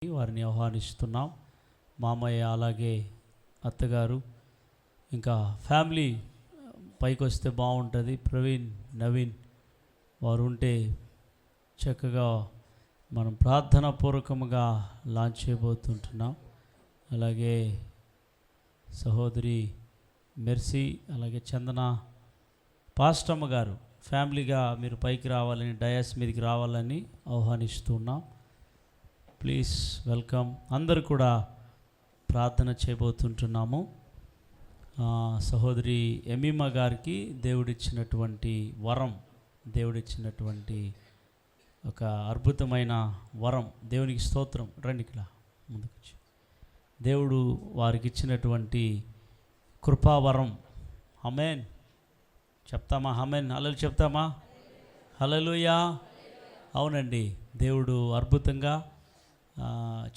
వారిని ఆహ్వానిస్తున్నాం. మామయ్య అలాగే అత్తగారు ఇంకా ఫ్యామిలీ పైకి వస్తే బాగుంటుంది. ప్రవీణ్, నవీన్ వారు ఉంటే చక్కగా మనం ప్రార్థనాపూర్వకంగా లాంచ్ చేయబోతుంటున్నాం. అలాగే సహోదరి మెర్సీ, అలాగే చందన, పాస్టమ్మ గారు ఫ్యామిలీగా మీరు పైకి రావాలని, డయాస్ మీదకి రావాలని ఆహ్వానిస్తున్నాం. Please welcome. అందరూ కూడా ప్రార్థన చేయబోతుంటున్నాము. సహోదరి ఎమీమా గారికి దేవుడిచ్చినటువంటి వరం, దేవుడిచ్చినటువంటి ఒక అద్భుతమైన వరం. దేవునికి స్తోత్రం. రండి ఇక్కడ ముందుకు వచ్చి. దేవుడు వారికి ఇచ్చినటువంటి కృపావరం. ఆమేన్ చెప్తామా? ఆమేన్ హల్లెలూయా చెప్తామా? హల్లెలూయా. అవునండి, దేవుడు అద్భుతంగా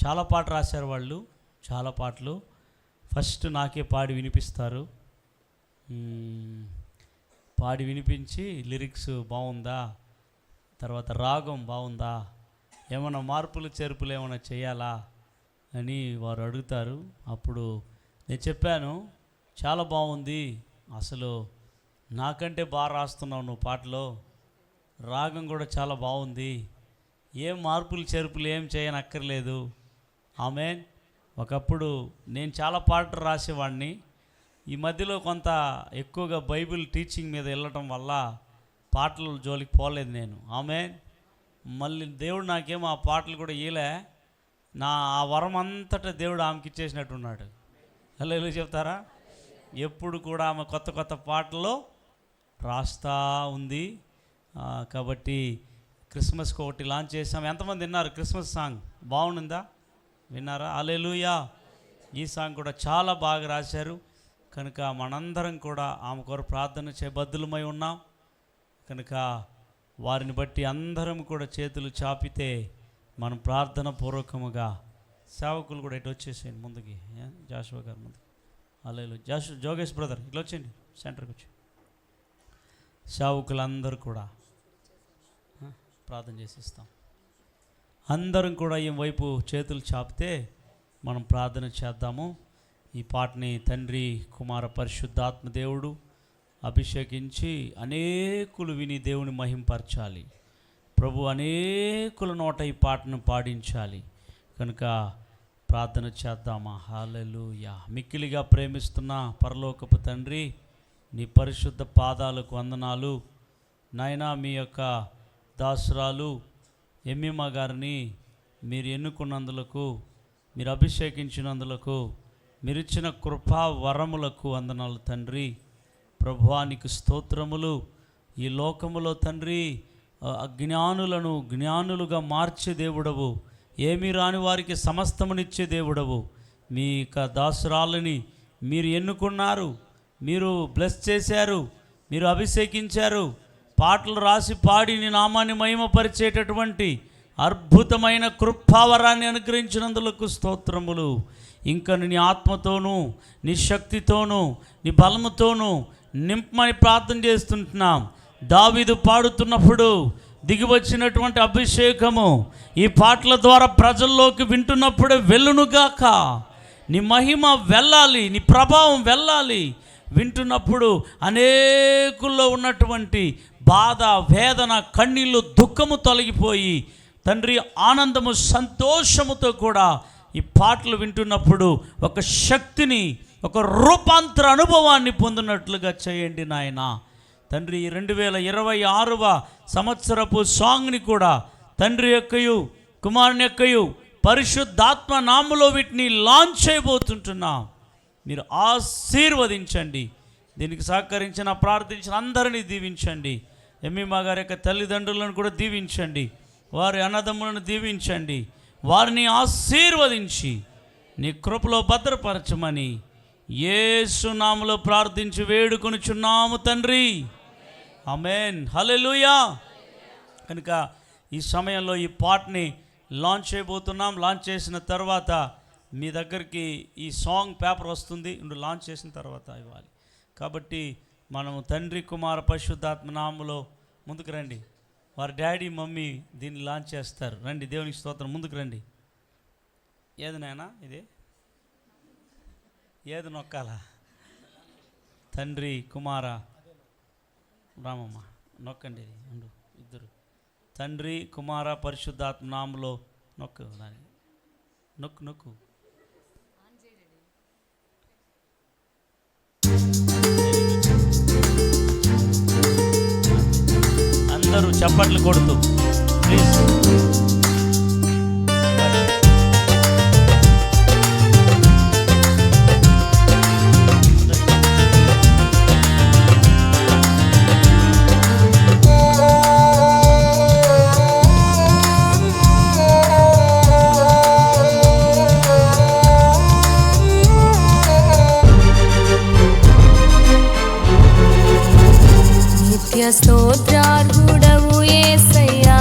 చాలా పాట రాశారు వాళ్ళు, చాలా పాటలు. ఫస్ట్ నాకే పాడి వినిపిస్తారు. పాడి వినిపించి లిరిక్స్ బాగుందా, తర్వాత రాగం బాగుందా, ఏమైనా మార్పులు చేర్పులు ఏమైనా చేయాలా అని వారు అడుగుతారు. అప్పుడు నేను చెప్పాను, చాలా బాగుంది, అసలు నాకంటే బాగా రాస్తున్నావు నువ్వు పాటలో, రాగం కూడా చాలా బాగుంది, ఏం మార్పులు చేర్పులు ఏం చేయనక్కర్లేదు. ఆమేన్. ఒకప్పుడు నేను చాలా పాటలు రాసేవాడిని. ఈ మధ్యలో కొంత ఎక్కువగా బైబిల్ టీచింగ్ మీద వెళ్ళటం వల్ల పాటల జోలికి పోలేదు నేను. ఆమేన్. మళ్ళీ దేవుడు నాకేమో ఆ పాటలు కూడా ఇయలే, ఆ వరం అంతటా దేవుడు ఆమెకి ఇచ్చేసినట్టున్నాడు. హల్లెలూయా చెప్తారా? ఎప్పుడు కూడా ఆమె కొత్త కొత్త పాటలు రాస్తూ ఉంది. కాబట్టి క్రిస్మస్కి ఒకటి లాంచ్ చేసాం. ఎంతమంది విన్నారు? క్రిస్మస్ సాంగ్ బాగుందా? విన్నారా? హల్లెలూయా. ఈ సాంగ్ కూడా చాలా బాగా రాశారు. కనుక మనందరం కూడా ఆమె కొరకు ప్రార్థన చేయబద్దులమై ఉన్నాం. కనుక వారిని బట్టి అందరం కూడా చేతులు చాపితే మనం ప్రార్థన పూర్వకముగా, సేవకులు కూడా ఇటు వచ్చేసేయండి ముందుకి. జాషువా గారు ముందు. హల్లెలూయా. జోగేష్ బ్రదర్ ఇట్లా వచ్చేయండి, సెంటర్కి వచ్చి. సేవకులందరూ కూడా ప్రార్థన చేసిస్తాం. అందరం కూడా ఈ వైపు చేతులు చాపితే మనం ప్రార్థన చేద్దాము. ఈ పాటని తండ్రి, కుమార, పరిశుద్ధాత్మ దేవుడు అభిషేకించి అనేకులు విని దేవుని మహింపరచాలి. ప్రభు అనేకుల నోట ఈ పాటను పాడించాలి. కనుక ప్రార్థన చేద్దామా? హల్లెలూయా. మిక్కిలిగా ప్రేమిస్తున్న పరలోకపు తండ్రి, నీ పరిశుద్ధ పాదాలకు వందనాలు నాయనా. మీ యొక్క దాసురాలు ఎమీమా గారిని మీరు ఎన్నుకున్నందులకు, మీరు అభిషేకించినందులకు, మీరు ఇచ్చిన కృపా వరములకు వందనాలు తండ్రి. ప్రభువానికి స్తోత్రములు. ఈ లోకములో తండ్రి అజ్ఞానులను జ్ఞానులుగా మార్చే దేవుడవు, ఏమీ రాని వారికి సమస్తమునిచ్చే దేవుడవు. మీ యొక్క దాసురాలని మీరు ఎన్నుకున్నారు, మీరు బ్లెస్ చేశారు, మీరు అభిషేకించారు. పాటలు రాసి పాడి నీ నామాన్ని మహిమపరిచేటటువంటి అద్భుతమైన కృపావరాన్ని అనుగ్రహించినందులకు స్తోత్రములు. ఇంకా నీ ఆత్మతోనూ, నీ శక్తితోనూ, నీ బలముతోనూ నింపమని ప్రార్థన చేస్తుంటున్నాం. దావీదు పాడుతున్నప్పుడు దిగివచ్చినటువంటి అభిషేకము ఈ పాటల ద్వారా ప్రజల్లోకి వింటున్నప్పుడే వెళ్ళునుగాక. నీ మహిమ వెళ్ళాలి, నీ ప్రభావం వెళ్ళాలి. వింటున్నప్పుడు అనేకుల్లో ఉన్నటువంటి బాధ, వేదన, కన్నీళ్ళు, దుఃఖము తొలగిపోయి తండ్రి ఆనందము, సంతోషముతో కూడా ఈ పాటలు వింటున్నప్పుడు ఒక శక్తిని, ఒక రూపాంతర అనుభవాన్ని పొందినట్లుగా చేయండి నాయన తండ్రి. 2026వ సంవత్సరపు సాంగ్ని కూడా తండ్రి యొక్కయు కుమారుని యొక్కయు పరిశుద్ధాత్మ నామములో వీటిని లాంచ్ చేయబోతుంటున్నాం. మీరు ఆశీర్వదించండి. దీనికి సహకరించిన, ప్రార్థించిన అందరినీ దీవించండి. ఎమీమా గారి యొక్క తల్లిదండ్రులను కూడా దీవించండి, వారి అన్నదమ్ములను దీవించండి, వారిని ఆశీర్వదించి నీ కృపలో భద్రపరచమని యేసు నామములో ప్రార్థించి వేడుకొనుచున్నాము తండ్రి. ఆమేన్. హల్లెలూయా. కనుక ఈ సమయంలో ఈ పాటని లాంచ్ చేయబోతున్నాం. లాంచ్ చేసిన తర్వాత మీ దగ్గరికి ఈ సాంగ్ పేపర్ వస్తుంది. లాంచ్ చేసిన తర్వాత ఇవ్వాలి. కాబట్టి మనము తండ్రి, కుమార, పరిశుద్ధాత్మ నామములో ముందుకు రండి. వారి డాడీ, మమ్మీ దీన్ని లాంచ్ చేస్తారు. రండి, దేవునికి స్తోత్రం. ముందుకు రండి. ఏది నాయనా ఇది? ఏది నొక్కాలా? తండ్రి కుమార రామమ్మ నొక్కండి. ఉండు ఇద్దరు, తండ్రి కుమార పరిశుద్ధాత్మ నామములో నొక్కు. దాన్ని నొక్కు నొక్కు. అందరూ చప్పట్లు కొడుతూ ప్లీజ్. స్తోత్రార్హుడవు యేసయ్యా,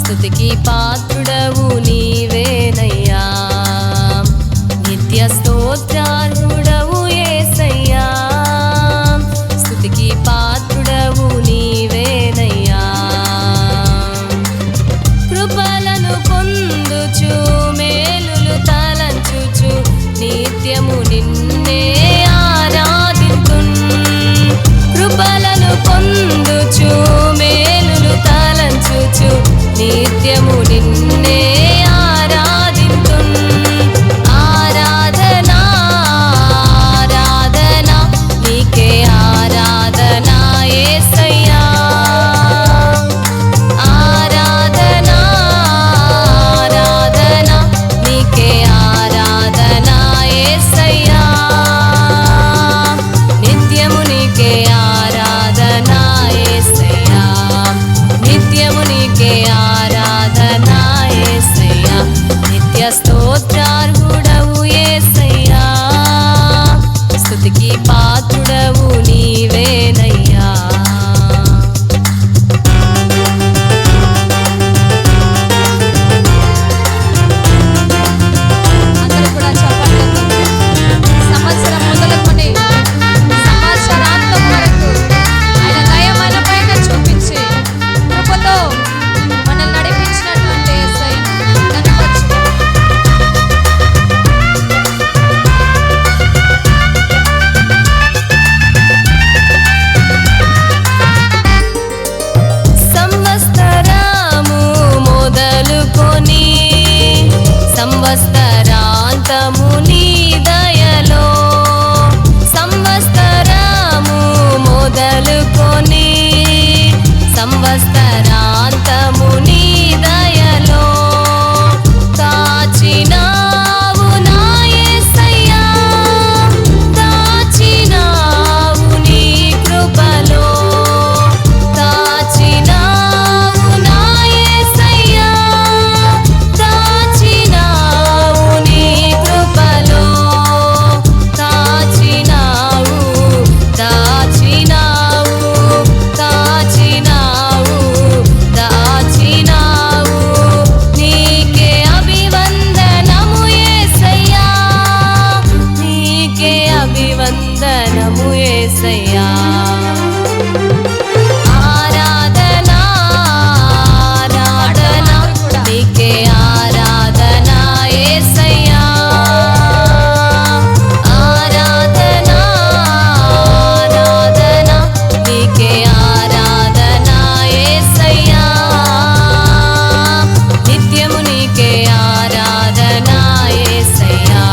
స్తుతికి పాత్రుడవు నీవేనయ్యా. నిత్య స్తోత్రార్హుడవు యేసయ్యా, స్తుతికి పాత్రుడవు నీవేనయ్యా. కృపలను పొందుచు మేలులు తలంచుచు నిత్యము నిన్నే ఆరాధింతున్. కృపలను పొందుచు మేలులు తలంచుచు నిత్యము నిన్నే ఆరాధింతున్. ఆరాధనా ఆరాధనా నీకే ఆరాధనా యేసయ్యా. ఆరాధనా ఆరాధనా నీకే ఆరాధనా యేసయ్యా. నిత్యము నీకే ఆరాధనా యేసయ్యా. నిత్యము నీకే ఆరాధనా యేసయ్యా. నిత్య స్తోత్రార్హుడవు యేసయ్యా, స్తుతికి పాత్రుడవు నీవేనయ్యా. అందరూ కూడా చప్పట్లతో సంవత్సరం మొదలుకొని సంవత్సరాంతం వరకు ఆయన దయ మన పైన చూపించి కృపతో మనల్ని నడిపించినటువంటి యేసయ్యను కనపరచు. సంవత్సరము మొదలుకొని సంవత్సరాంతము నీ దయలో. సంవత్సరము మొదలుకొని సంవత్సరాంతము నీ దయలో. కాచినావు నా యేసయ్యా, దాచినావు నీ కృపలో. కాచినావు నా యేసయ్యా, దాచినావు నీ కృపలో. కాచినావు దాచినావు కాచినావు దాచినావు. నీకే అభివందనము యేసయ్యా, నీకే అభివందనము యేసయ్యా. ఆరాధనా ఆరాధనా నీకే ఆరాధనా యేసయ్యా. ఆరాధనా ఆరాధనా నీకే ఆరాధనా యేసయ్యా. నిత్యము నీకే ఆరాధనా యేసయ్యా.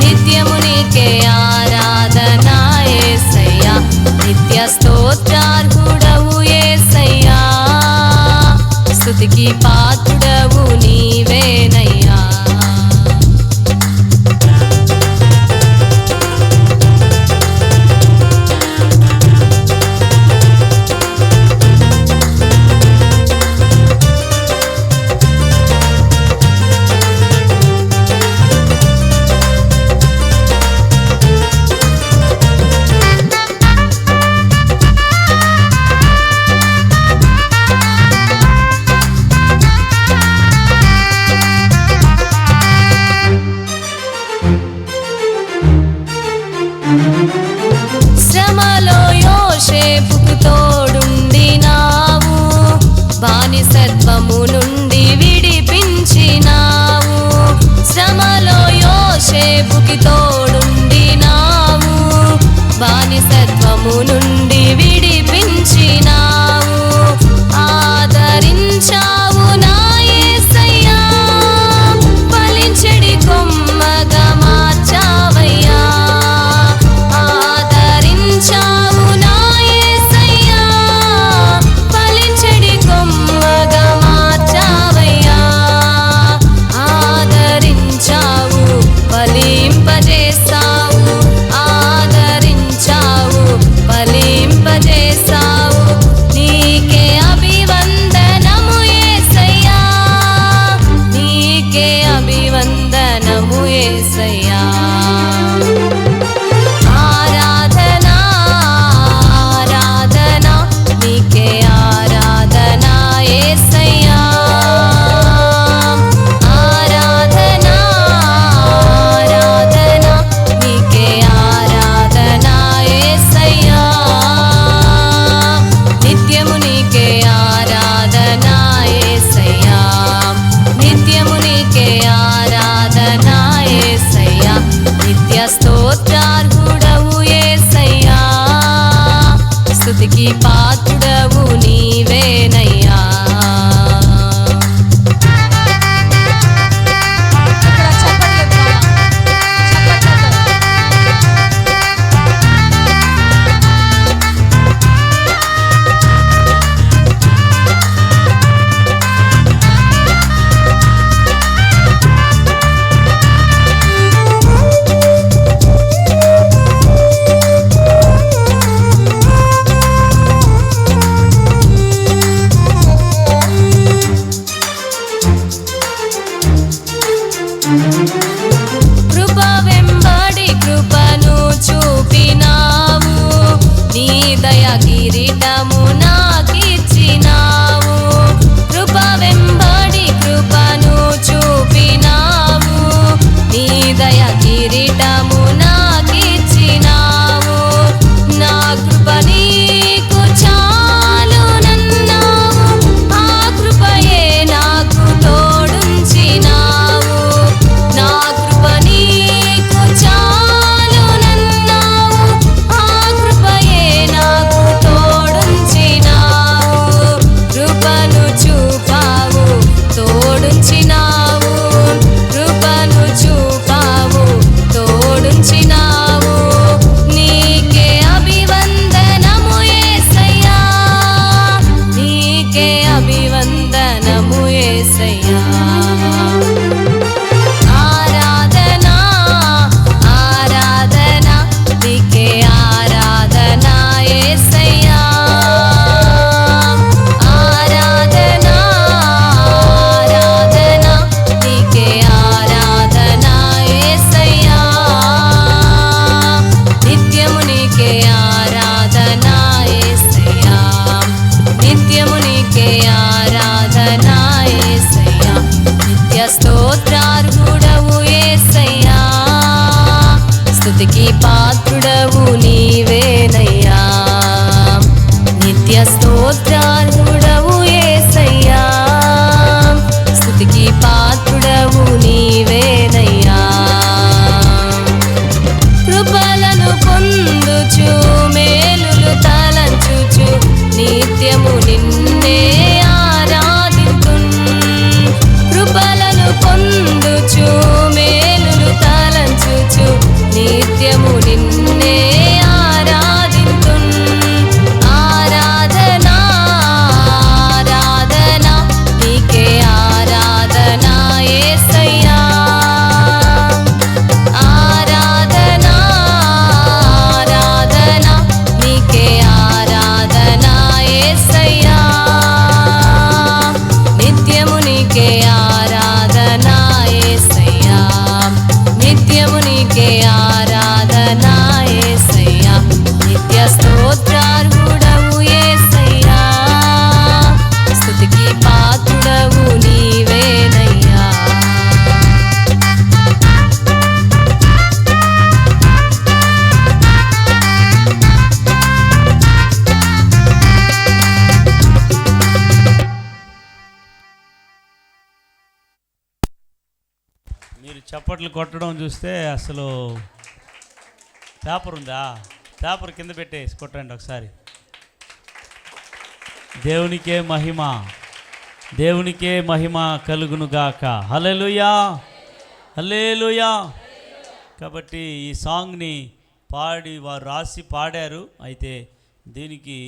నిత్యము నీకే ఆరాధనా యేసయ్యా. నిత్య స్తోత్రార్హుడవు యేసయ్యా, స్తుతికి పాత్రుడవు నీవేనయ్యా. యోసేపుకి తోడుండినావు, బానిసత్వము నుండి విడిపించినావు, ఆదరించావు నా యేసయ్యా, ఫలించెడి కొమ్మగా మార్చావయ్యా, ఆదరించావు నా యేసయ్యా, ఫలించెడి కొమ్మగా మార్చావయ్యా, ఆదరించావు ఫలింపజేస్తావు, ఆదరించావు ఫలింపజేస్తావు, నీకే అభివందనము యేసయ్యా, నీకే అభివందనము యేసయ్యా. ఆరాధనా ఆరాధనా నీకే ఆరాధనా యేసయ్యా, ఆరాధనా ఆరాధనా నీకే ఆరాధనా యేసయ్యా, నిత్యము నీకే ఆరాధనా యేసయ్యా, నిత్యము నీకే ఆరాధనా యేసయ్యా, నిత్య స్తోత్రార్హుడవు యేసయ్యా, స్తుతికి పాత్రుడవు నీవేనయ్యా. ఇక్కడ చప్పట్లు కృప వెంబడి కృపను చూపినావు, నీ దయ కిరీటము నాకిచ్చినావు, కృప వెంబడి కృపను చూపినావు, నీ దయ కిరీటము నాకిచ్చినావు, నా కృప నీకు చాలునన్నావు, ఆ కృపయే నాకు తోడుంచినావు, నా కృప మీరు చప్పట్లు కొట్టడం చూస్తే అసలు పేపర్ ఉందా? పేపర్ కింద పెట్టేసి కొట్టండి ఒకసారి. దేవునికే మహిమ, దేవునికే మహిమ కలుగునుగాక. హల్లెలూయా, హల్లెలూయా. కాబట్టి ఈ సాంగ్ని పాడి వారు రాసి పాడారు. అయితే దీనికి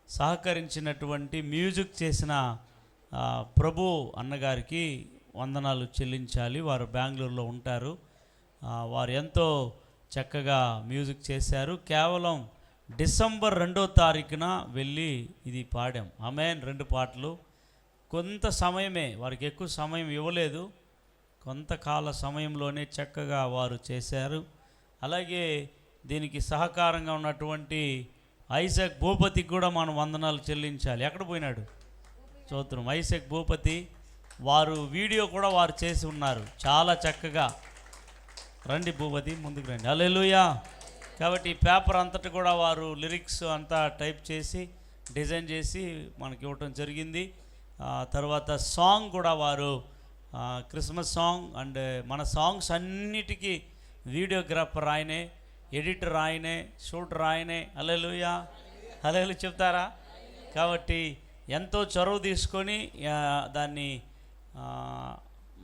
సహకరించినటువంటి మ్యూజిక్ చేసిన ప్రభు అన్నగారికి వందనాలు చెల్లించాలి. వారు బెంగళూరులో ఉంటారు. వారు ఎంతో చక్కగా మ్యూజిక్ చేశారు. కేవలం డిసెంబర్ 2వ తారీఖున వెళ్ళి ఇది పాడాం. ఆమేన్. 2 పాటలు కొంత సమయమే, వారికి ఎక్కువ సమయం ఇవ్వలేదు, కొంతకాల సమయంలోనే చక్కగా వారు చేశారు. అలాగే దీనికి సహకారంగా ఉన్నటువంటి ఐజాక్ భూపతికి కూడా మనం వందనాలు చెల్లించాలి. ఎక్కడ పోయినాడు? స్తోత్రం. ఐజాక్ భూపతి వారు వీడియో కూడా వారు చేసి ఉన్నారు చాలా చక్కగా. రండి భూపతి, ముందుకు రండి. హల్లెలూయా. కాబట్టి ఈ పేపర్ అంతటి కూడా వారు లిరిక్స్ అంతా టైప్ చేసి డిజైన్ చేసి మనకి ఇవ్వటం జరిగింది. తర్వాత సాంగ్ కూడా వారు క్రిస్మస్ సాంగ్ అండ్ మన సాంగ్స్ అన్నిటికీ వీడియోగ్రాఫర్ ఆయనే, ఎడిటర్ ఆయనే, షూటర్ ఆయనే. హల్లెలూయా, హల్లెలూయా చెప్తారా? కాబట్టి ఎంతో చొరవ తీసుకొని దాన్ని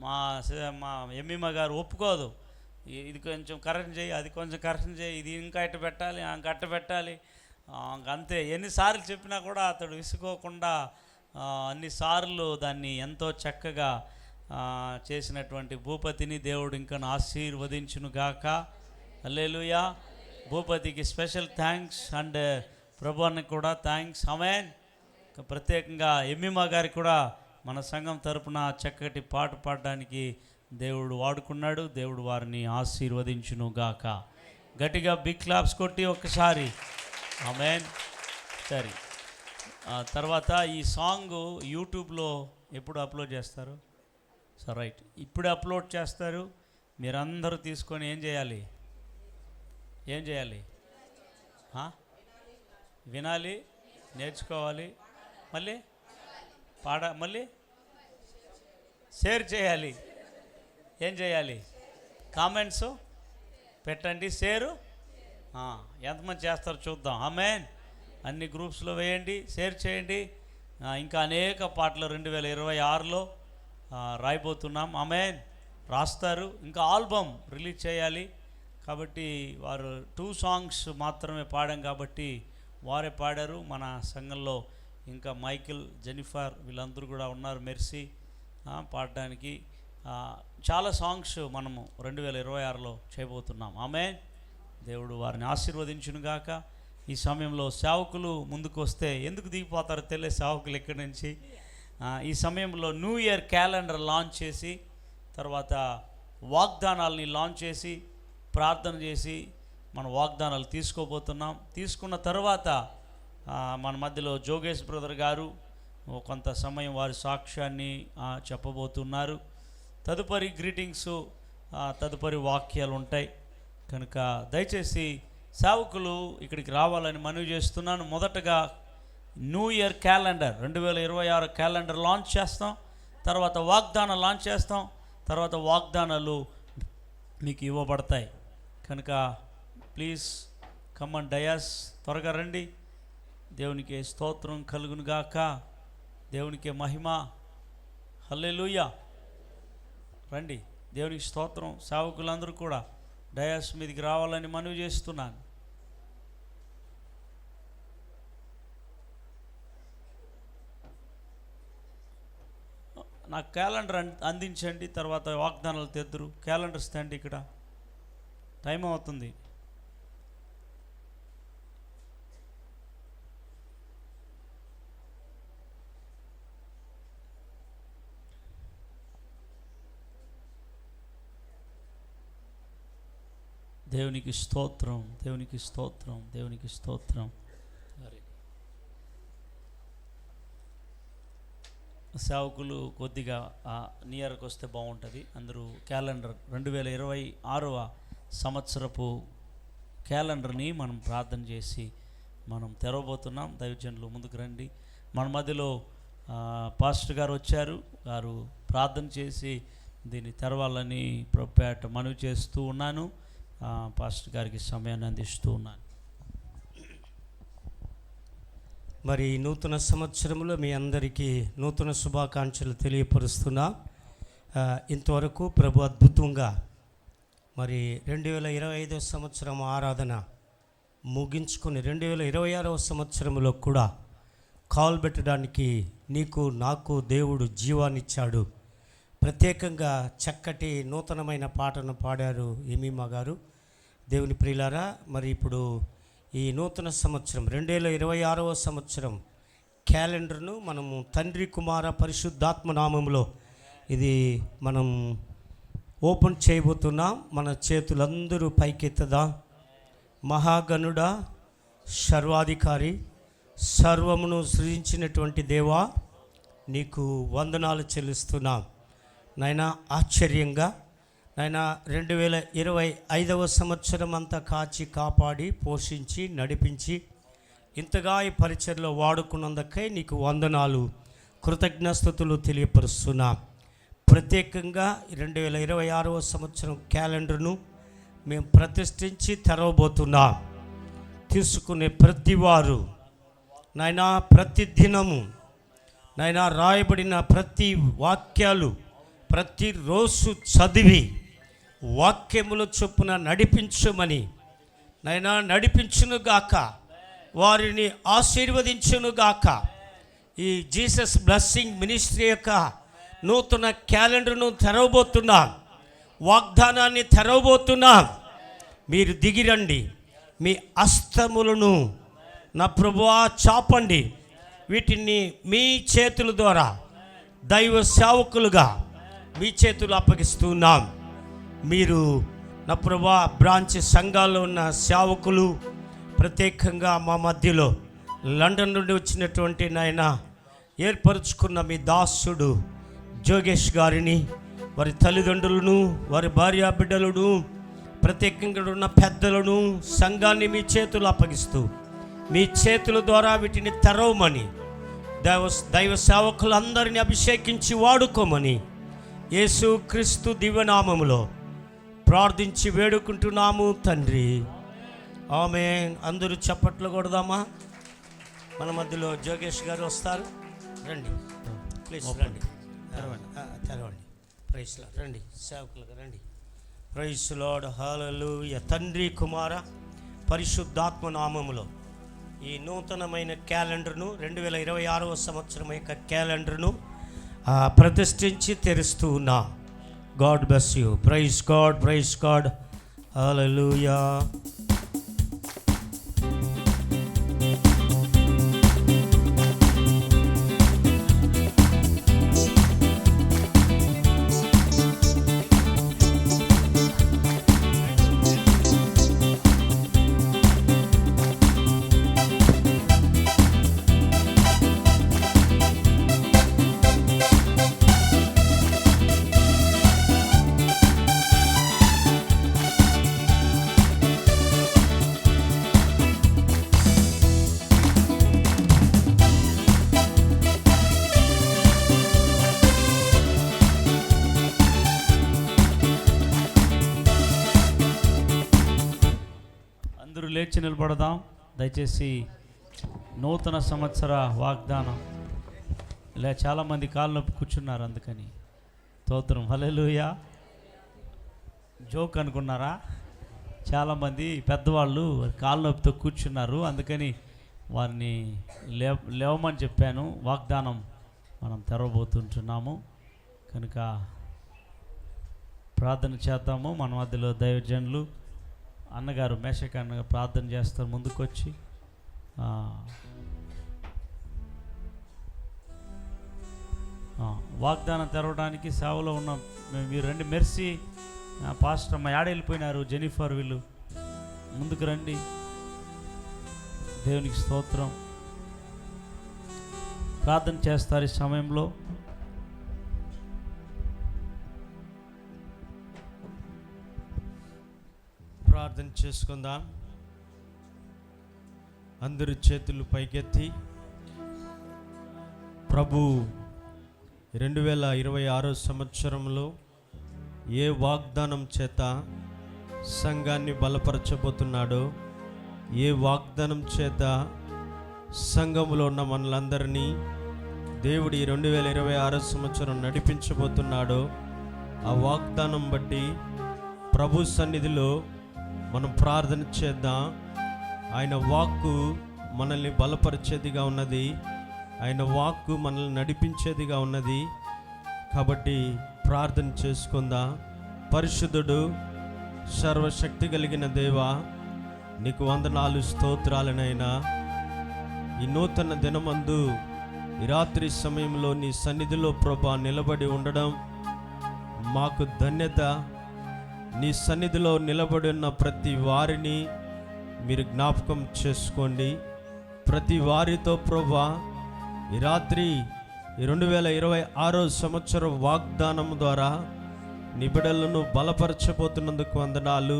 మా ఎమ్మిమ్మ గారు ఒప్పుకోదు, ఇది కొంచెం కరెక్షన్ చేయి, అది కొంచెం కరెక్షన్ చేయి, ఇది ఇంకా ఇట్ట పెట్టాలి, ఇంకా అట్ట పెట్టాలి, అంతే. ఎన్నిసార్లు చెప్పినా కూడా అతడు విసుకోకుండా అన్నిసార్లు దాన్ని ఎంతో చక్కగా చేసినటువంటి భూపతిని దేవుడు ఇంకా ఆశీర్వదించును గాక. హల్లెలూయా. భూపతికి స్పెషల్ థ్యాంక్స్ అండ్ ప్రభు అన్నకి కూడా థ్యాంక్స్. ఆమేన్. ప్రత్యేకంగా ఎమ్మిమ్మ గారికి కూడా మన సంఘం తరపున చక్కటి పాట పాడడానికి దేవుడు వాడుకున్నాడు. దేవుడు వారిని ఆశీర్వదించును గాక. గట్టిగా బిగ్ క్లాప్స్ కొట్టి ఒక్కసారి ఆమేన్. సరే, తర్వాత ఈ సాంగ్ యూట్యూబ్లో ఎప్పుడు అప్లోడ్ చేస్తారు? సరే, రైట్, ఇప్పుడు అప్లోడ్ చేస్తారు. మీరందరూ తీసుకొని ఏం చేయాలి? వినాలి, నేర్చుకోవాలి, మళ్ళీ మళ్ళీ షేర్ చేయాలి. ఏం చేయాలి? కామెంట్స్ పెట్టండి, షేరు ఎంతమంది చేస్తారో చూద్దాం. ఆమేన్. అన్ని గ్రూప్స్లో వేయండి, షేర్ చేయండి. ఇంకా అనేక పాటలు 2026లో రాయబోతున్నాం. ఆమేన్. రాస్తారు. ఇంకా ఆల్బమ్ రిలీజ్ చేయాలి. కాబట్టి వారు 2 సాంగ్స్ మాత్రమే పాడాం కాబట్టి వారే పాడారు. మన సంఘంలో ఇంకా మైకిల్, జెనిఫర్ వీళ్ళందరూ కూడా ఉన్నారు, మెర్సీ పాడడానికి. చాలా సాంగ్స్ మనము 2026లో చేయబోతున్నాం. ఆమేన్. దేవుడు వారిని ఆశీర్వదించునుగాక. ఈ సమయంలో సేవకులు ముందుకు వస్తే ఎందుకు దిగిపోతారో తెలియదు సేవకులు ఇక్కడి నుంచి. ఈ సమయంలో న్యూ ఇయర్ క్యాలెండర్ లాంచ్ చేసి, తర్వాత వాగ్దానాలని లాంచ్ చేసి, ప్రార్థన చేసి మన వాగ్దానాలు తీసుకోబోతున్నాం. తీసుకున్న తర్వాత మన మధ్యలో జోగేష్ బ్రదర్ గారు కొంత సమయం వారి సాక్ష్యాన్ని చెప్పబోతున్నారు. తదుపరి గ్రీటింగ్స్, తదుపరి వాక్యాలు ఉంటాయి. కనుక దయచేసి సేవకులు ఇక్కడికి రావాలని మనవి చేస్తున్నాను. మొదటగా new year calendar 2026 calendar launch చేస్తాం. తర్వాత వాగ్దానం లాంచ్ చేస్తాం. తర్వాత వాగ్దానాలు మీకు ఇవ్వబడతాయి. కనుక ప్లీజ్ కమ్ ఆన్ డయాస్, త్వరగా రండి. దేవునికి స్తోత్రం కలుగును గాక. దేవునికి మహిమ. హల్లెలూయా. రండి, దేవునికి స్తోత్రం. సేవకులందరూ కూడా డయాస్ మీదకి రావాలని మనవి చేస్తున్నాను. నాకు క్యాలెండర్ అందించండి, తర్వాత వాగ్దానాలు తెద్దురు. క్యాలెండర్స్ తండి, ఇక్కడ టైం అవుతుంది. దేవునికి స్తోత్రం, దేవునికి స్తోత్రం, దేవునికి స్తోత్రం. సేవకులు కొద్దిగా నియర్కి వస్తే బాగుంటుంది. అందరూ క్యాలెండర్ 2026వ సంవత్సరపు క్యాలెండర్ని మనం ప్రార్థన చేసి మనం తెరవబోతున్నాం. దైవజనులు ముందుకు రండి. మన మధ్యలో పాస్టర్ గారు వచ్చారు. వారు ప్రార్థన చేసి దీన్ని తెరవాలని ప్రభుపేట మనవి చేస్తూ ఉన్నాను. పాస్టర్ గారికి సమయాన్ని అందిస్తూ ఉన్నాను. మరి నూతన సంవత్సరంలో మీ అందరికీ నూతన శుభాకాంక్షలు తెలియపరుస్తున్నా. ఇంతవరకు ప్రభు అద్భుతంగా మరి 2025 సంవత్సరం ఆరాధన ముగించుకొని 2026 సంవత్సరంలో కూడా కాల్ పెట్టడానికి నీకు నాకు దేవుడు జీవాన్నిచ్చాడు. ప్రత్యేకంగా చక్కటి నూతనమైన పాటను పాడారు ఎమీమా గారు. దేవుని ప్రియులారా, మరి ఇప్పుడు ఈ నూతన సంవత్సరం 2026 సంవత్సరం క్యాలెండర్ను మనము తండ్రి కుమార పరిశుద్ధాత్మ నామములో ఇది మనం ఓపెన్ చేయబోతున్నాం. మన చేతులందరూ పైకెత్తదా. మహాగణుడా, సర్వాధికారి, సర్వమును సృజించినటువంటి దేవా, నీకు వందనాలు చెల్లిస్తున్నాం నాయనా. ఆశ్చర్యంగా నాయనా 2025 సంవత్సరం అంతా కాచి కాపాడి పోషించి నడిపించి ఇంతగా ఈ పరిచర్లో వాడుకున్నందుకై నీకు వందనాలు, కృతజ్ఞతలు తెలియపరుస్తున్నాం. ప్రత్యేకంగా 2026 సంవత్సరం క్యాలెండర్ను మేము ప్రతిష్ఠించి తెరవబోతున్నాం. తీసుకునే ప్రతివారు నాయనా ప్రతి దినము నాయనా రాయబడిన ప్రతి వాక్యాలు ప్రతిరోజు చదివి వాక్యముల చొప్పున నడిపించమని నాయనా నడిపించునుగాక, వారిని ఆశీర్వదించునుగాక. ఈ జీసస్ బ్లెస్సింగ్ మినిస్ట్రీ యొక్క నూతన క్యాలెండర్ను తెరవబోతున్నాం, వాగ్దానాన్ని తెరవబోతున్నాం. మీరు దిగిరండి, మీ హస్తములను నా ప్రభువా చాపండి. వీటిని మీ చేతుల ద్వారా దైవ సేవకులుగా మీ చేతులు అప్పగిస్తున్నాం. మీరు నా ప్రభువా బ్రాంచ్ సంఘాల్లో ఉన్న సేవకులు, ప్రత్యేకంగా మా మధ్యలో లండన్ నుండి వచ్చినటువంటి నాయన ఏర్పరచుకున్న మీ దాసుడు జోగేష్ గారిని, వారి తల్లిదండ్రులను, వారి భార్యా బిడ్డలను, ప్రత్యేకంగా ఉన్న పెద్దలను, సంఘాన్ని మీ చేతులు అప్పగిస్తూ మీ చేతుల ద్వారా వీటిని తెరవమని, దైవ సేవకులందరినీ అభిషేకించి వాడుకోమని యేసు క్రీస్తు దివ్యనామములో ప్రార్థించి వేడుకుంటున్నాము తండ్రి, ఆమేన్. అందరూ చప్పట్లు కొడదామా? మన మధ్యలో జోగేష్ గారు వస్తారు, రండి ప్లీజ్, రండి, తెరవండి. ప్రైజ్ లార్డ్, రండి సేవకులుగా రండి. ప్రైజ్ లార్డ్, హల్లెలూయా. తండ్రి కుమార పరిశుద్ధాత్మ నామములో ఈ నూతనమైన క్యాలెండర్ను 2026 సంవత్సరం యొక్క క్యాలెండర్ను ప్రతిష్ఠించి తెరుస్తూ ఉన్నా. God bless you. Praise God, praise God, hallelujah. లేచి నిలబడదాం దయచేసి. నూతన సంవత్సర వాగ్దానం. ఇలా చాలామంది కాళ్ళ నొప్పి కూర్చున్నారు, అందుకని స్తోత్రం, హల్లెలూయా. జోక్ అనుకున్నారా? చాలామంది పెద్దవాళ్ళు కాళ్ళ నొప్పితో కూర్చున్నారు, అందుకని వారిని లేవమని చెప్పాను. వాగ్దానం మనం తెరవబోతుంటున్నాము కనుక ప్రార్థన చేద్దాము. మన మధ్యలో దైవజనులు అన్నగారు మేషక అన్నగారు ప్రార్థన చేస్తారు. ముందుకొచ్చి వాగ్దానం తెరవడానికి సేవలో ఉన్న మీరు రండి. మెర్సీ పాస్టర్ అమ్మ యాడ వెళ్ళిపోయినారు, జెనిఫర్, వీళ్ళు ముందుకు రండి. దేవునికి స్తోత్రం. ప్రార్థన చేస్తారు ఈ సమయంలో. ప్రార్థన చేసుకుందాం. అందరి చేతులు పైకెత్తి ప్రభు 2026 సంవత్సరంలో ఏ వాగ్దానం చేత సంఘాన్ని బలపరచబోతున్నాడో, ఏ వాగ్దానం చేత సంఘములో ఉన్న మనలందరినీ దేవుడు ఈ 2026 సంవత్సరం నడిపించబోతున్నాడో ఆ వాగ్దానం బట్టి ప్రభు సన్నిధిలో మనం ప్రార్థన చేద్దాం. ఆయన వాక్కు మనల్ని బలపరిచేదిగా ఉన్నది, ఆయన వాక్కు మనల్ని నడిపించేదిగా ఉన్నది. కాబట్టి ప్రార్థన చేసుకుందాం. పరిశుద్ధుడు, సర్వశక్తి కలిగిన దేవా, నీకు వందనాలు, స్తోత్రాలనైనా. ఈ నూతన దినమందు ఈ రాత్రి సమయంలో నీ సన్నిధిలో ప్రభా నిలబడి ఉండడం మాకు ధన్యత. నీ సన్నిధిలో నిలబడి ఉన్న ప్రతి వారిని మీరు జ్ఞాపకం చేసుకోండి. ప్రతి వారితో ప్రభా ఈ రాత్రి ఈ 2026 సంవత్సరం వాగ్దానం ద్వారా నీ బిడ్డలను బలపరచబోతున్నందుకు వందనాలు.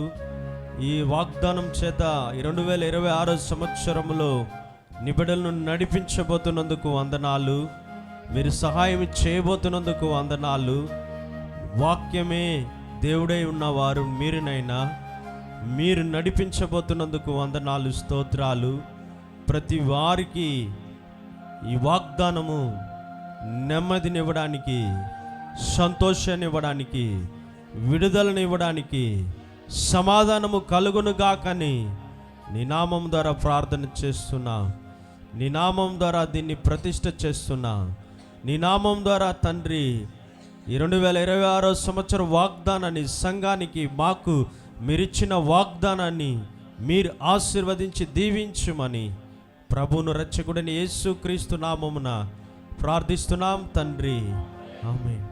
ఈ వాగ్దానం చేత ఈ 2026 సంవత్సరంలో నీ బిడ్డలను నడిపించబోతున్నందుకు వందనాలు. మీరు సహాయం చేయబోతున్నందుకు వందనాలు. వాక్యమే దేవుడై ఉన్నవారు మీరునైనా, మీరు నడిపించబోతున్నందుకు వందనాలు, స్తోత్రాలు. ప్రతి వారికి ఈ వాగ్దానము నెమ్మదినివ్వడానికి, సంతోషాన్ని ఇవ్వడానికి, విడుదలను ఇవ్వడానికి, సమాధానము కలుగునుగాకని నీ నామం ద్వారా ప్రార్థన చేస్తున్నా. నీ నామం ద్వారా దీన్ని ప్రతిష్ఠ చేస్తున్నా. నీ నామం ద్వారా తండ్రి ఈ 2026 సంవత్సరం వాగ్దానాన్ని సంఘానికి, మాకు మీరిచ్చిన వాగ్దానాన్ని మీరు ఆశీర్వదించి దీవించుమని ప్రభువును రక్షకుడని యేసుక్రీస్తు నామమున ప్రార్థిస్తున్నాం తండ్రి, ఆమేన్.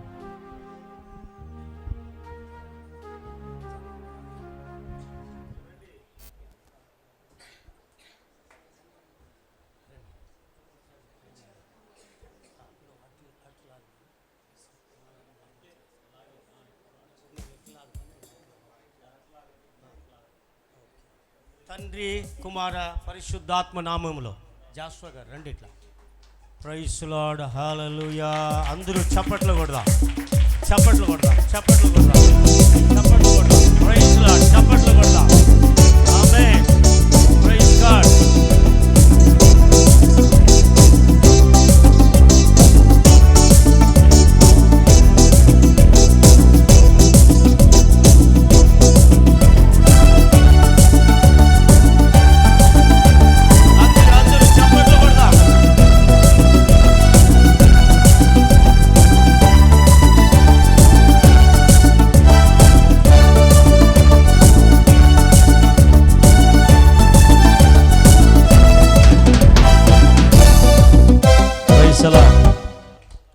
తండ్రి, కుమార, పరిశుద్ధాత్మ నామములో జాస్వా గారు రండి ఇట్లా. ప్రైజ్ లార్డ్, హల్లెలూయా. అందరూ చప్పట్లు కొడదాం, చప్పట్లు కొడదాం, చప్పట్లు కొడదాం, చప్పట్లు కొడదాం. ప్రైజ్ లార్డ్, చప్పట్లు కొడదాం. ఆమేన్. Praise God.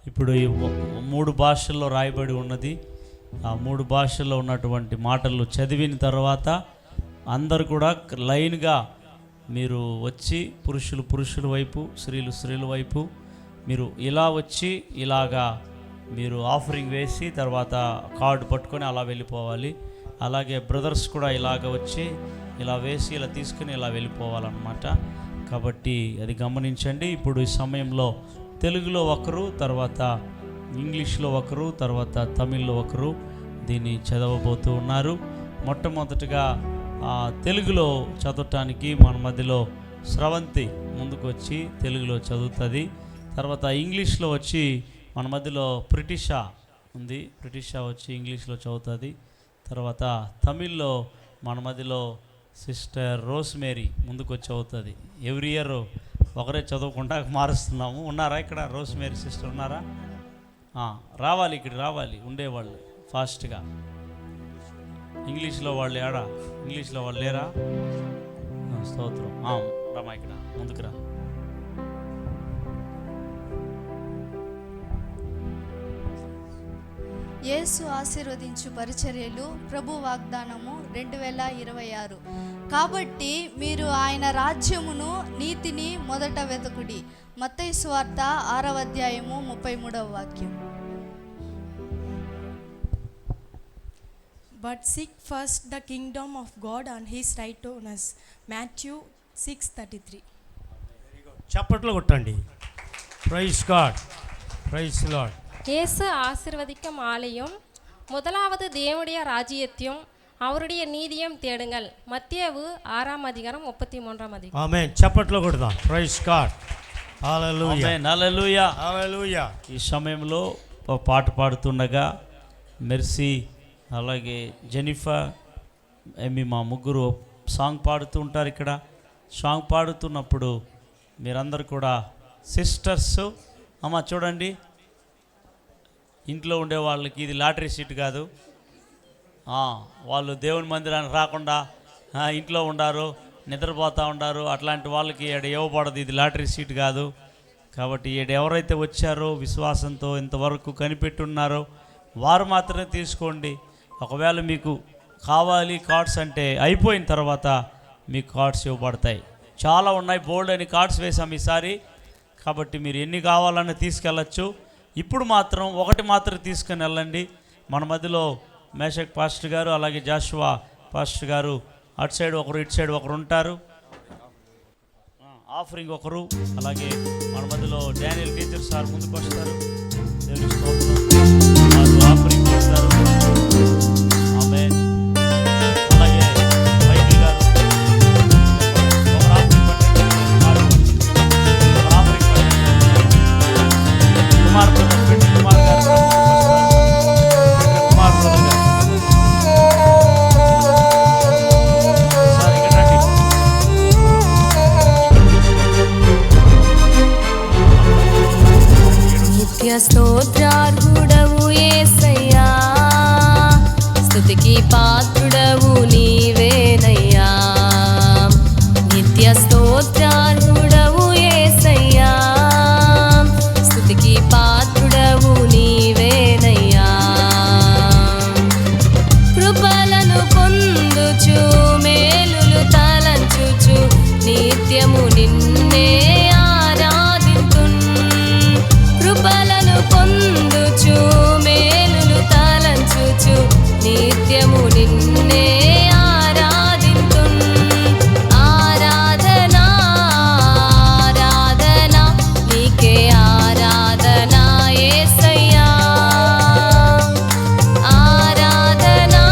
ఇప్పుడు ఈ 3 భాషల్లో రాయబడి ఉన్నది. ఆ 3 భాషల్లో ఉన్నటువంటి మాటలు చదివిన తర్వాత అందరు కూడా లైన్గా మీరు వచ్చి, పురుషులు పురుషుల వైపు, స్త్రీలు స్త్రీల వైపు మీరు ఇలా వచ్చి ఇలాగా మీరు ఆఫరింగ్ వేసి తర్వాత కార్డు పట్టుకొని అలా వెళ్ళిపోవాలి. అలాగే బ్రదర్స్ కూడా ఇలాగ వచ్చి ఇలా వేసి ఇలా తీసుకుని ఇలా వెళ్ళిపోవాలన్నమాట. కాబట్టి అది గమనించండి. ఇప్పుడు ఈ సమయంలో తెలుగులో ఒకరు, తర్వాత ఇంగ్లీష్లో ఒకరు, తర్వాత తమిళ్లో ఒకరు దీన్ని చదవబోతూ ఉన్నారు. మొట్టమొదటిగా తెలుగులో చదవటానికి మన మధ్యలో స్రవంతి ముందుకు వచ్చి తెలుగులో చదువుతుంది. తర్వాత ఇంగ్లీష్లో వచ్చి మన మధ్యలో ప్రిటిషా ఉంది, ప్రిటిషా వచ్చి ఇంగ్లీష్లో చదువుతుంది. తర్వాత తమిళ్లో మన మధ్యలో సిస్టర్ రోస్మేరీ ముందుకు వచ్చి చదువుతుంది. ఎవ్రీ ఇయర్ ఒకరే చదవకుండా మారుస్తున్నాము. ఉన్నారా ఇక్కడ రోస్మేరీ సిస్టర్ ఉన్నారా? రావాలి, ఇక్కడ రావాలి ఉండేవాళ్ళు ఫాస్ట్గా. ఇంగ్లీష్లో వాళ్ళు ఏడా? ఇంగ్లీష్లో వాళ్ళు లేరా? స్తోత్రం. రమా ఇక్కడ ముందుకు రా. యేసు ఆశీర్వదించు పరిచర్యలు ప్రభు వాగ్దానము 2026. కాబట్టి మీరు ఆయన రాజ్యమును నీతిని మొదట వెతకుడి. మత్తయి సువార్త 6వ అధ్యాయము 33వ వాక్యం. But seek first the kingdom of God and his righteousness. Matthew 6:33. చప్పట్లు కొట్టండి. Praise God, praise Lord. Yesu ஆசீர்வதிக்கும் ஆலயம் முதலாவது தேவனுடைய ராஜ்யத்தையும் அவருடைய நீதியும் தேடுங்கள். மத்தேயு 6:33. ఆమేన్. చప్పట్లు కొడదాం. Praise God. Hallelujah. Amen. Hallelujah. Hallelujah. ఈ సమయంలో ఒక పాట పాడుతుండగా మెర్సీ అలాగే జెనిఫర్ ఏమి మా ముగ్గురు సాంగ్ పాడుతూ ఉంటారు. ఇక్కడ సాంగ్ పాడుతున్నప్పుడు మీరందరూ కూడా సిస్టర్స్ అమ్మ చూడండి, ఇంట్లో ఉండే వాళ్ళకి ఇది లాటరీ సీట్ కాదు. వాళ్ళు దేవుని మందిరానికి రాకుండా ఇంట్లో ఉండారు, నిద్రపోతూ ఉండారు. అట్లాంటి వాళ్ళకి ఈడ ఇవ్వబడదు, ఇది లాటరీ సీట్ కాదు. కాబట్టి ఈడ ఎవరైతే వచ్చారో విశ్వాసంతో ఇంతవరకు కనిపెట్టున్నారో వారు మాత్రమే తీసుకోండి. ఒకవేళ మీకు కావాలి కార్డ్స్ అంటే అయిపోయిన తర్వాత మీకు కార్డ్స్ ఇవ్వబడతాయి. చాలా ఉన్నాయి, బోల్డ్ అని కార్డ్స్ వేసాం ఈసారి. కాబట్టి మీరు ఎన్ని కావాలన్నా తీసుకెళ్ళచ్చు. ఇప్పుడు మాత్రం ఒకటి మాత్రం తీసుకొని వెళ్ళండి. మన మధ్యలో మేషక్ పాస్టర్ గారు అలాగే జాషువా పాస్టర్ గారు అటు సైడ్ ఒకరు ఇటు సైడ్ ఒకరు ఉంటారు. ఆఫరింగ్ ఒకరు, అలాగే మన మధ్యలో డానియల్ టీచర్ సార్ ముందుకు వస్తారు. దేవుని స్తోత్రం. వారు ఆఫరింగ్ చేస్తారు. ఆమేన్. అలాగే వైద్యులు గారు ఒకరు ఆఫరింగ్ పట్టండి, ఒకరు ఆఫరింగ్ పట్టండి. కుమార్ బ్రదర్ పెట్టి కుమార్ గారు కుమార్ బ్రదర్ గారు సార్ ఇక్కడ రండి. నిత్య స్తోత్రార్హుడవు యేసయ్యా, స్తుతికి పాత్రుడవు నీవేనయ్యా. నిత్య స్తోత్రార్హుడవు యేసయ్యా, స్తుతికి పాత్రుడవు నీవేనయ్యా. కృపలను పొందుచు మేలులు తలంచుచు నిత్యము నిన్నే ఆరాధింతున్. కృపలను పొందుచు మేలులు తలంచుచు నిత్యము నిన్నే ఆరాధింతున్. ఆరాధనా ఆరాధనా నీకే ఆరాధనా యేసయ్యా. ఆరాధనా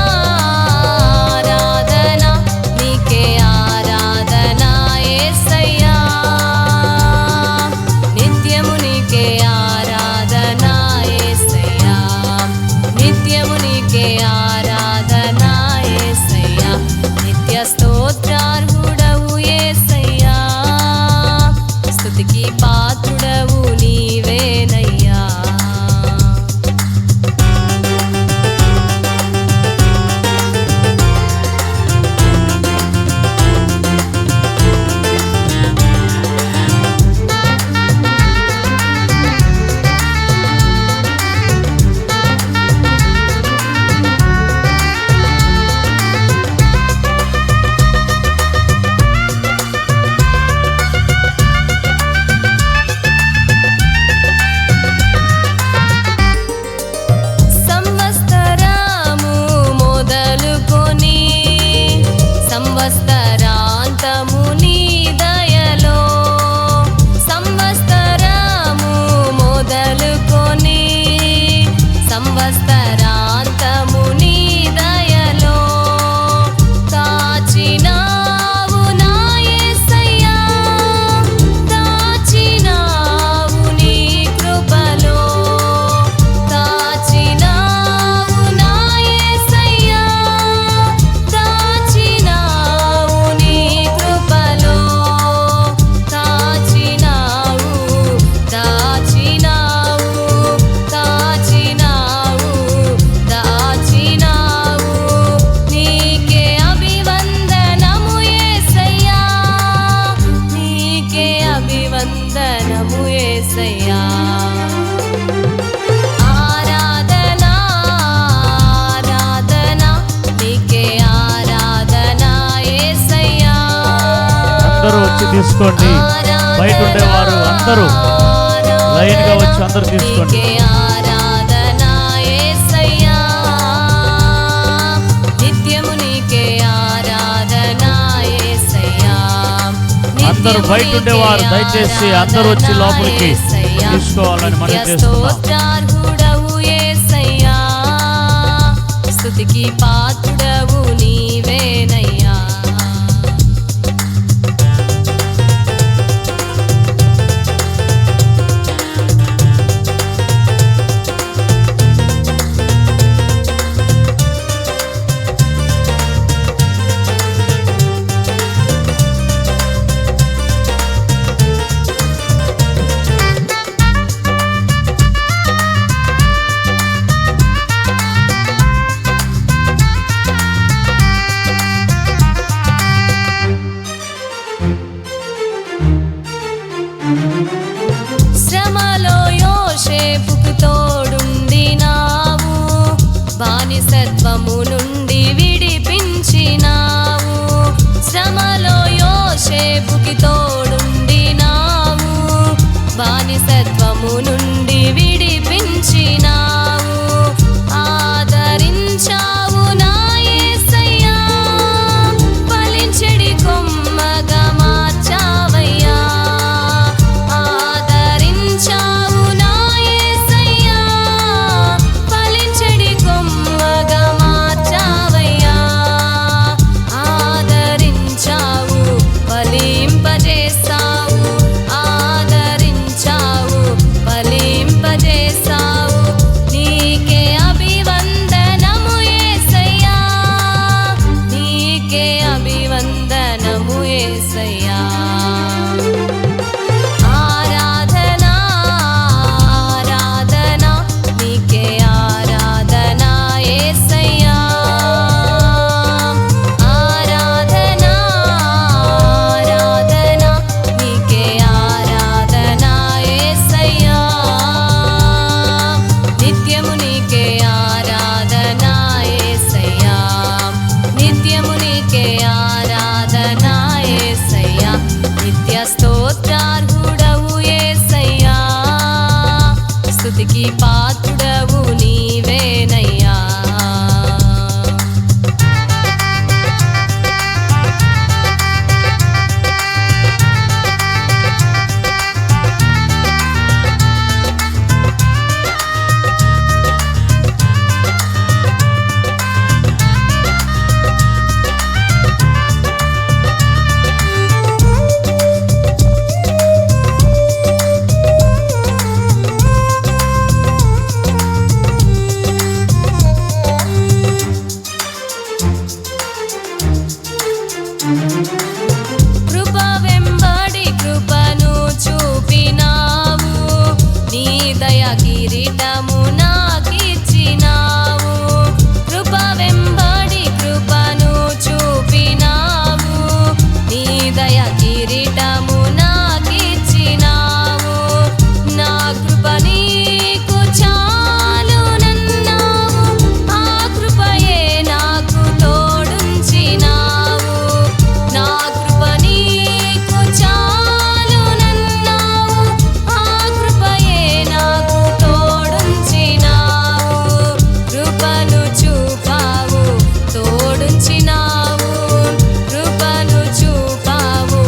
ఆరాధనా నీకే ఆరాధనా యేసయ్యా. నిత్యము నీకే ఆరాధనా యేసయ్యా. నిత్యము నీకే ఆరాధనా యేసయ్యా. నిత్య స్తోత్రార్హుడవు యేసయ్యా, స్తుతికి పాత్రుడవు నీవేనయ్యా. సంవత్సరము మొదలుకొని సంవత్సరాంతము నీ దయలో. సంవత్సరము మొదలుకొని సంవత్సరాంతము నీ దయలో. కాచినావు నా యేసయ్యా, దాచినావు నీ కృపలో. కాచినావు నా యేసయ్యా, దాచినావు నీ కృపలో. కాచినావు దాచినావు కాచినావు దాచినావు. నీకే అభివందనము యేసయ్యా, నీకే అభివందనము యేసయ్యా. ఆరాధనా ఆరాధనా నీకే ఆరాధనా యేసయ్యా. అందరూ వచ్చి తీసుకోండి. బయట ఉండేవారు అందరూ లైన్గా వచ్చి అందరూ తీసుకోండి. నీకే ఆరాధనా యేసయ్యా. నిత్యము నీకే ఆరాధనా యేసయ్యా. అందరూ బయట ఉండేవారు దయచేసి అందరూ వచ్చి లోపలికి తీసుకోవాలని మనం చేస్తున్నాం. స్తోత్రార్హుడవు యేసయ్యా, స్తుతికి పాత్రుడవు నీవేనయ్యా. శ్రమలో యోసేపుకు తోడుండినావు, బానిసత్వము నుండి విడిపించినావు. శ్రమలో యోసేపుకి తోడుండినావు, బానిసత్వము నుండి విడిపించినావు. ఆదరించావు నా యేసయ్యా, ఫలించెడి కొమ్మగా మార్చావయ్యా. ఆదరించావు నా యేసయ్యా, ఫలించెడి కొమ్మగా మార్చావయ్యా. ఆదరించావు, ఫలింపజేస్తావు. ఆదరించావు, ఫలింపజేస్తావు. నీకే అభివందనము యేసయ్యా, నీకే అభివందనము యేసయ్యా. ఆరాధనా ఆరాధనా నీకే ఆరాధనా యేసయ్యా. ఆరాధనా ఆరాధనా నీకే ఆరాధనా యేసయ్యా. నిత్యము నీకే ఆరాధనా యేసయ్యా, నిత్యము నీకే ఆరాధనా యేసయ్యా. నిత్య స్తోత్రార్హుడవు యేసయ్యా, స్తుతికి పాత్రుడవు నీవేనయ్యా. కృప వెంబడి కృపను చూపినావు, నీ దయ కిరీటము నాకిచ్చినావు. కృప వెంబడి కృపను చూపినావు, నీ దయ కిరీటము నాకిచ్చినావు. నా కృప నీకు చాలునన్నావు, ఆ కృపయే నాకు తోడుంచినావు. నా కృప నీకు చాలునన్నావు, ఆ కృపయే నాకు తోడుంచినావు. కృపను చూపావు, తోడుంచినావు. కృపను చూపావు,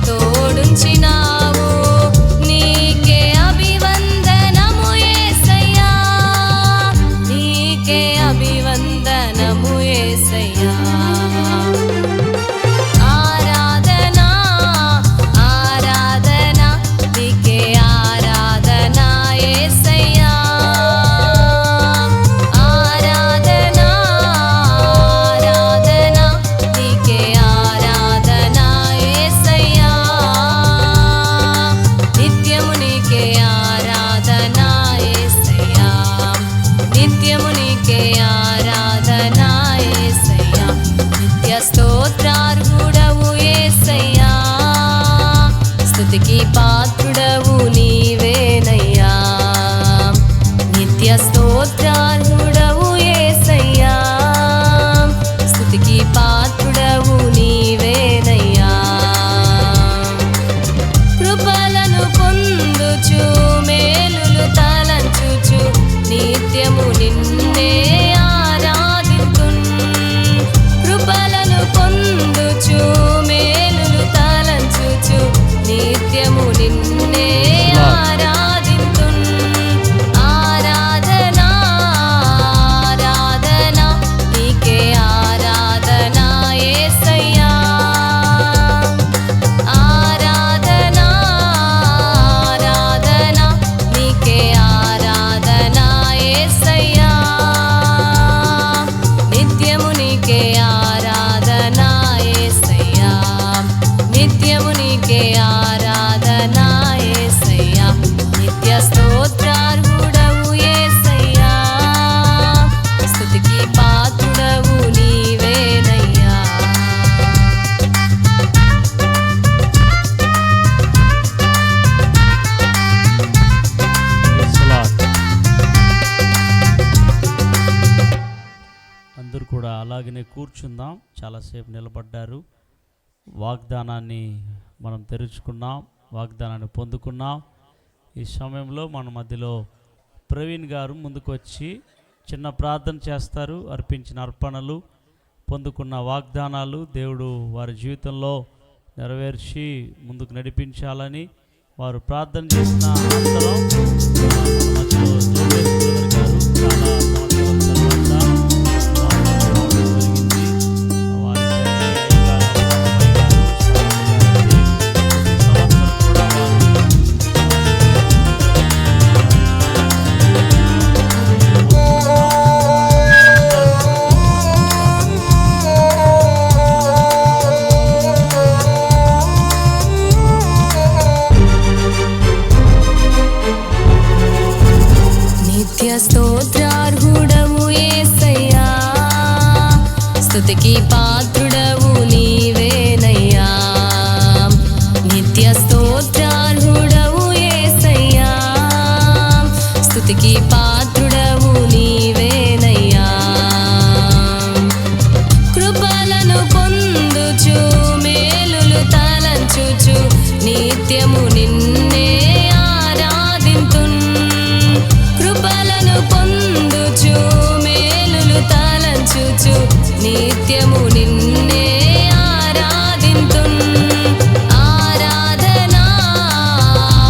తోడుంచినావు. నీకే అభివందనము యేసయ్యా, నీకే అభివందనము యేసయ్యా. ఆరాధనా ఆరాధనా నీకే ఆరాధనా యేసయ్యా. ఆరాధనా ఆరాధనా నీకే ఆరాధనా యేసయ్యా. నిత్యము నీకే ఆరాధనా యేసయ్యా, నిత్యము నీకే ఆరాధనా యేసయ్యా. నిత్య స్తోత్రార్హుడవు యేసయ్యా, స్తుతికి పాత్రుడవు నీవేనయ్యా. నిత్య స్తోత్రార్హుడవు యేసయ్యా, స్తుతికి పాత్రుడవు నీవేనయ్యా. కృపలను పొందుచు మేలులు తలంచుచు నిత్యము నిన్నే ఆరాధింతున్. కృపలను అలాగనే కూర్చుందాం. చాలాసేపు నిలబడ్డారు. వాగ్దానాన్ని మనం తెరుచుకున్నాం, వాగ్దానాన్ని పొందుకున్నాం. ఈ సమయంలో మన మధ్యలో ప్రవీణ్ గారు ముందుకు వచ్చి చిన్న ప్రార్థన చేస్తారు. అర్పించిన అర్పణలు, పొందుకున్న వాగ్దానాలు దేవుడు వారి జీవితంలో నెరవేర్చి ముందుకు నడిపించాలని వారు ప్రార్థన చేసిన అనంతరం మన మధ్యలో జోగేష్ బ్రదర్ గారు చాలా సంవత్సరాల తర్వాత రావడం జరిగింది. వారి తండ్రి అయ్యగారు, అమ్మాయి గారు, స్వామి గారు ప్రతి సంవత్సరం కూడా నిత్య స్తోత్రార్హుడవు యేసయ్యా, స్తుతికి పాత్రుడవు నీవేనయ్యా. నిత్య స్తోత్రార్హుడవు యేసయ్యా, స్తుతికి పాత్రుడవు నీవేనయ్యా. కృపలను పొందుచు మేలులు తలంచుచు నిత్యము నిన్నే ఆరాధింతున్. కృపలను పొందుచు మేలులు తలంచుచు నిత్యము నిన్నే ఆరాధింతున్. ఆరాధనా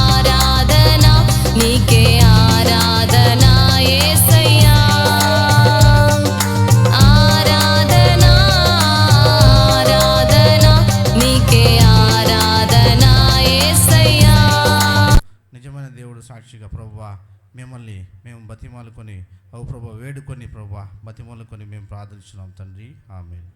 ఆరాధన నీకే ఆరాధన యేసయ్యా. ఆరాధనా ఆరాధన నీకే ఆరాధన యేసయ్యా. నిజమైన దేవుడు సాక్షిగా ప్రభువా మిమ్మల్ని మేము బతిమాలుకొని ప్రభు వేడుకొని ప్రభువా బతిమాలుకొని మేము ప్రార్థించున్నాం తండ్రి. ఆమేన్.